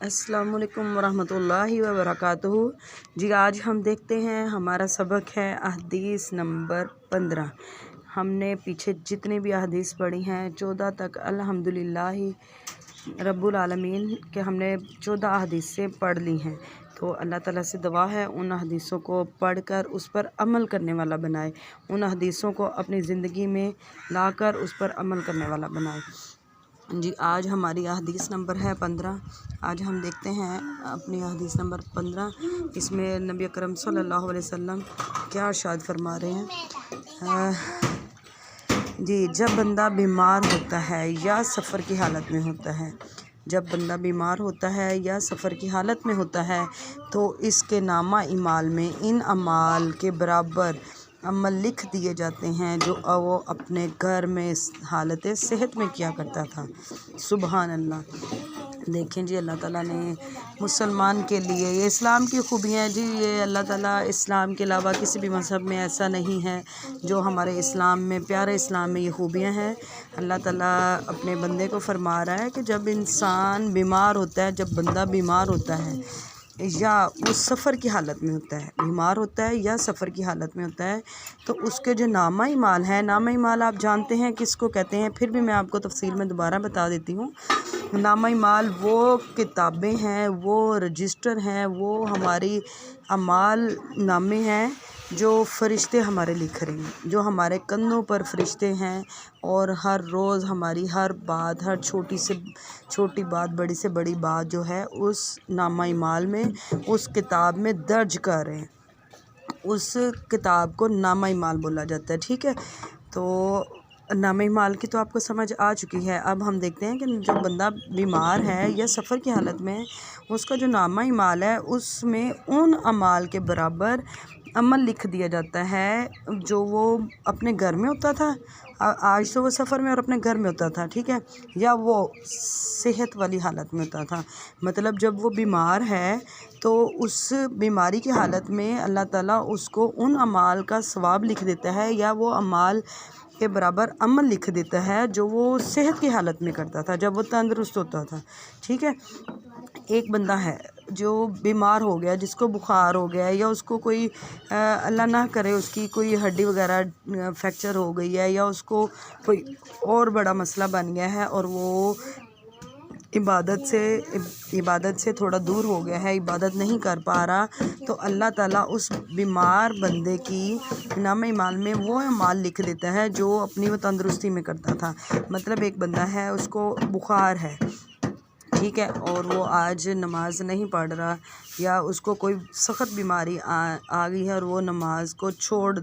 अस्सलाम वालेकुम वरहमतुल्लाहि वबरकातुहू। जी आज हम देखते हैं, हमारा सबक है अहदीस नंबर 15। हमने पीछे जितनी भी अहदीस पढ़ी हैं 14 तक अल्हम्दुलिल्लाह रब्बुल आलमीन के हमने 14 अहदीस से पढ़ ली हैं। तो अल्लाह ताला से दुआ है उन अहदीसों को पढ़कर उस पर अमल करने वाला बनाए, उन अहदीसों को अपनी ज़िंदगी में लाकर उस पर अमल करने वाला बनाए। जी आज हमारी अहदीस नंबर है 15। आज हम देखते हैं अपनी हदीस नंबर 15। इसमें नबी अकरम सल्लल्लाहु अलैहि वसल्लम क्या इरशाद फरमा रहे हैं। जी जब बंदा बीमार होता है या सफ़र की हालत में होता है, जब बंदा बीमार होता है या सफ़र की हालत में होता है तो इसके नामा इमाल में इन अमाल के बराबर अमल लिख दिए जाते हैं जो वो अपने घर में हालत सेहत में किया करता था। सुबहान अल्लाह। देखें जी, अल्लाह ताला ने मुसलमान के लिए ये इस्लाम की खूबियाँ जी, ये अल्लाह ताला इस्लाम के अलावा किसी भी मज़हब में ऐसा नहीं है जो हमारे इस्लाम में, प्यारे इस्लाम में ये खूबियाँ हैं। अल्लाह ताला अपने बंदे को फरमा रहा है कि जब इंसान बीमार होता है, जब बंदा बीमार होता है या वो सफ़र की हालत में होता है, बीमार होता है या सफ़र की हालत में होता है, तो उसके जो नामा इमाल है, नामा इमाल आप जानते हैं किसको कहते हैं, फिर भी मैं आपको तफसील में दोबारा बता देती हूँ। नामा इमाल वो किताबें हैं, वो रजिस्टर हैं, वो हमारी अमाल नामे हैं जो फ़रिश्ते हमारे लिख रहे हैं, जो हमारे कंधों पर फ़रिश्ते हैं और हर रोज़ हमारी हर बात, हर छोटी से छोटी बात, बड़ी से बड़ी बात जो है उस नामा इमाल में, उस किताब में दर्ज कर रहे हैं। उस किताब को नामा इमाल बोला जाता है। ठीक है, तो नामा इमाल की तो आपको समझ आ चुकी है। अब हम देखते हैं कि जब बंदा बीमार है या सफ़र की हालत में, उसका जो नामा इमाल है उसमें उन अमाल के बराबर अमल लिख दिया जाता है जो वो अपने घर में होता था। आज तो वो सफ़र में और अपने घर में होता था, ठीक है, या वो सेहत वाली हालत में होता था। मतलब जब वो बीमार है तो उस बीमारी की हालत में अल्लाह ताला उसको उन अमाल का सवाब लिख देता है या वो अमाल के बराबर अमल लिख देता है जो वो सेहत की हालत में करता था, जब वो तंदुरुस्त होता था। ठीक है, एक बंदा है जो बीमार हो गया, जिसको बुखार हो गया या उसको कोई अल्लाह ना करे उसकी कोई हड्डी वगैरह फ्रैक्चर हो गई है या उसको कोई और बड़ा मसला बन गया है और वो इबादत से थोड़ा दूर हो गया है, इबादत नहीं कर पा रहा, तो अल्लाह ताला उस बीमार बंदे की नाम इमाल में वो अमाल लिख देता है जो अपनी वो तंदुरुस्ती में करता था। मतलब एक बंदा है, उसको बुखार है, ठीक है, और वो आज नमाज नहीं पढ़ रहा या उसको कोई सख्त बीमारी आ गई है और वो नमाज को छोड़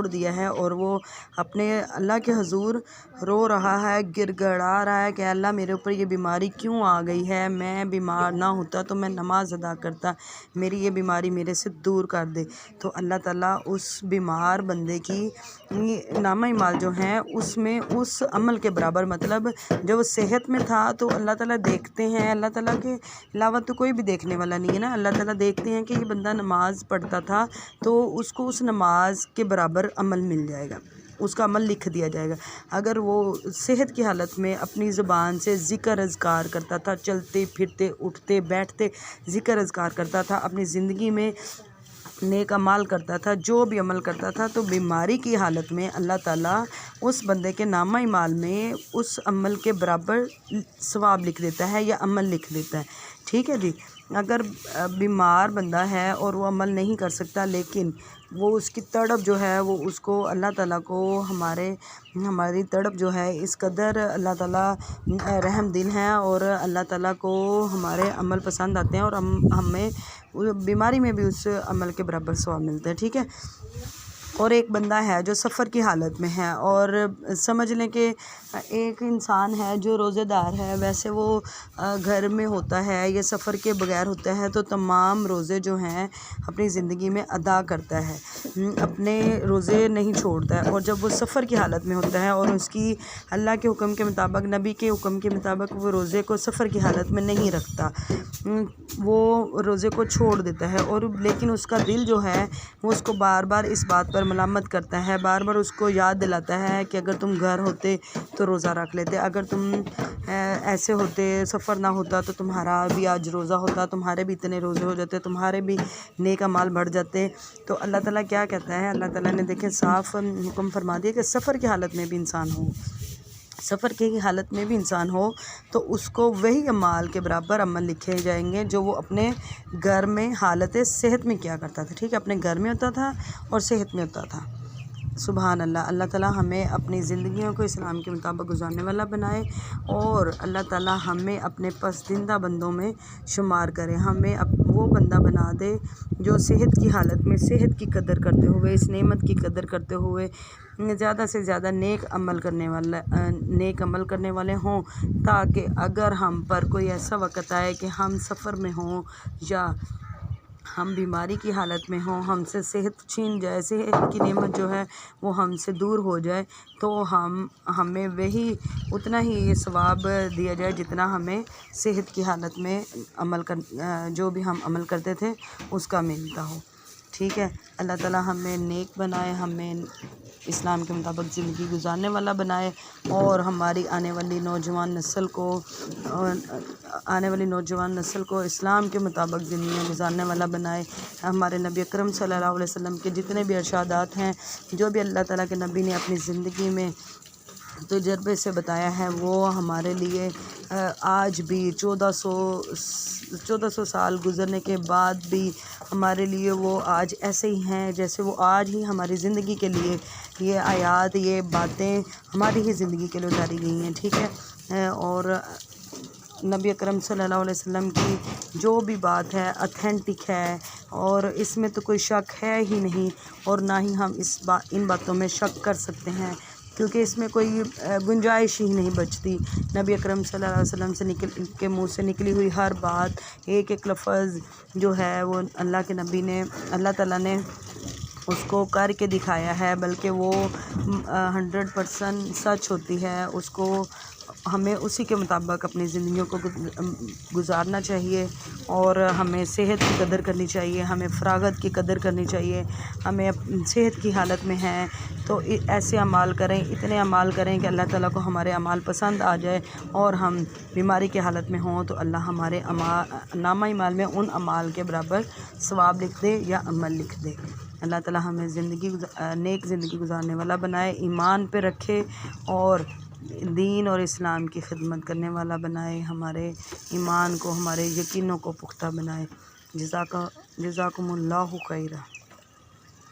दिया है और वो अपने अल्लाह के हुजूर रो रहा है, गिड़गिड़ा रहा है कि अल्लाह मेरे ऊपर ये बीमारी क्यों आ गई है, मैं बीमार ना होता तो मैं नमाज अदा करता, मेरी ये बीमारी मेरे से दूर कर दे। तो अल्लाह ताला उस बीमार बंदे की नामा इमाल जो हैं उसमें उस अमल के बराबर, मतलब जब वो सेहत में था तो अल्लाह ताला देखते हैं, अल्लाह ताला के अलावा तो कोई भी देखने वाला नहीं है ना, अल्लाह ताला देखते हैं कि ये बंदा नमाज पढ़ता था तो उसको उस नमाज के बराबर अमल मिल जाएगा, उसका अमल लिख दिया जाएगा। अगर वो सेहत की हालत में अपनी ज़ुबान से ज़िक्र अज़कार करता था, चलते फिरते उठते बैठते ज़िक्र अज़कार करता था, अपनी ज़िंदगी में नेक अमाल करता था, जो भी अमल करता था, तो बीमारी की हालत में अल्लाह ताला उस बंदे के नामा इमाल में उस अमल के बराबर सवाब लिख देता है या अमल लिख देता है। ठीक है जी, अगर बीमार बंदा है और वो अमल नहीं कर सकता, लेकिन वो उसकी तड़प जो है वो उसको अल्लाह ताला को हमारी तड़प जो है इस कदर अल्लाह ताला रहम दिल हैं और अल्लाह ताला को हमारे अमल पसंद आते हैं और हमें बीमारी में भी उस अमल के बराबर सवाब मिलता है। ठीक है, और एक बंदा है जो सफ़र की हालत में है और समझ लें कि एक इंसान है जो रोज़ेदार है, वैसे वो घर में होता है या सफ़र के बगैर होता है तो तमाम रोज़े जो हैं अपनी ज़िंदगी में अदा करता है, अपने रोज़े नहीं छोड़ता है। और जब वो सफ़र की हालत में होता है और उसकी अल्लाह के हुक्म के मुताबिक, नबी के हुक्म के मुताबिक वो रोज़े को सफ़र की हालत में नहीं रखता, वो रोज़े को छोड़ देता है, और लेकिन उसका दिल जो है वो उसको बार बार इस बात पर ملامت کرتا ہے، بار بار اس کو یاد دلاتا ہے کہ اگر تم گھر ہوتے تو روزہ رکھ لیتے، اگر تم ایسے ہوتے، سفر نہ ہوتا تو تمہارا بھی آج روزہ ہوتا، تمہارے بھی اتنے روزے ہو جاتے، تمہارے بھی نیک اعمال بڑھ جاتے۔ تو اللہ تعالیٰ کیا کہتا ہے، اللہ تعالیٰ نے دیکھیں صاف حکم فرما دیا کہ سفر کی حالت میں بھی انسان ہو، سفر کی حالت میں بھی انسان ہو تو اس کو وہی اعمال کے برابر عمل لکھے جائیں گے جو وہ اپنے گھر میں حالت صحت میں کیا کرتا تھا، ٹھیک ہے، اپنے گھر میں ہوتا تھا اور صحت میں ہوتا تھا۔ سبحان اللہ۔ اللہ تعالیٰ ہمیں اپنی زندگیوں کو اسلام کے مطابق گزارنے والا بنائے، اور اللہ تعالیٰ ہمیں اپنے پسندیدہ بندوں میں شمار کرے، ہمیں وہ بندہ بنا دے جو صحت کی حالت میں صحت کی قدر کرتے ہوئے، اس نعمت کی قدر کرتے ہوئے زیادہ سے زیادہ نیک عمل کرنے والے ہوں، تاکہ اگر ہم پر کوئی ایسا وقت آئے کہ ہم سفر میں ہوں یا ہم بیماری کی حالت میں ہوں، ہم سے صحت چھین جائے، صحت کی نعمت جو ہے وہ ہم سے دور ہو جائے، تو ہمیں وہی اتنا ہی ثواب دیا جائے جتنا ہمیں صحت کی حالت میں جو بھی ہم عمل کرتے تھے اس کا ملتا ہو، ٹھیک ہے۔ اللہ تعالیٰ ہمیں نیک بنائے، ہمیں اسلام کے مطابق زندگی گزارنے والا بنائے، اور ہماری آنے والی نوجوان نسل کو اسلام کے مطابق زندگی گزارنے والا بنائے۔ ہمارے نبی اکرم صلی اللہ علیہ وسلم کے جتنے بھی ارشادات ہیں، جو بھی اللہ تعالیٰ کے نبی نے اپنی زندگی میں تجربے سے بتایا ہے، وہ ہمارے لیے آج بھی 1400 سال گزرنے کے بعد بھی ہمارے لیے وہ آج ایسے ہی ہیں جیسے وہ آج ہی ہماری زندگی کے لیے یہ آیات، یہ باتیں ہماری ہی زندگی کے لیے اتاری گئی ہیں، ٹھیک ہے۔ اور نبی اکرم صلی اللہ علیہ وسلم کی جو بھی بات ہے اتھینٹک ہے، اور اس میں تو کوئی شک ہے ہی نہیں، اور نہ ہی ہم ان باتوں میں شک کر سکتے ہیں، کیونکہ اس میں کوئی گنجائش ہی نہیں بچتی۔ نبی اکرم صلی اللہ علیہ وسلم کے منہ سے نکلی ہوئی ہر بات، ایک ایک لفظ جو ہے وہ اللہ تعالیٰ نے اس کو کر کے دکھایا ہے، بلکہ وہ 100% سچ ہوتی ہے۔ اس کو ہمیں اسی کے مطابق اپنی زندگیوں کو گزارنا چاہیے، اور ہمیں صحت کی قدر کرنی چاہیے، ہمیں فراغت کی قدر کرنی چاہیے۔ ہمیں صحت کی حالت میں ہیں تو ایسے اعمال کریں، اتنے اعمال کریں کہ اللہ تعالیٰ کو ہمارے اعمال پسند آ جائے، اور ہم بیماری کی حالت میں ہوں تو اللہ ہمارے نامہ اعمال میں ان اعمال کے برابر ثواب لکھ دے یا عمل لکھ دے۔ اللہ تعالیٰ ہمیں نیک زندگی گزارنے والا بنائے، ایمان پہ رکھے اور دین اور اسلام کی خدمت کرنے والا بنائے، ہمارے ایمان کو، ہمارے یقینوں کو پختہ بنائے۔ جزاکم اللہ خیرہ۔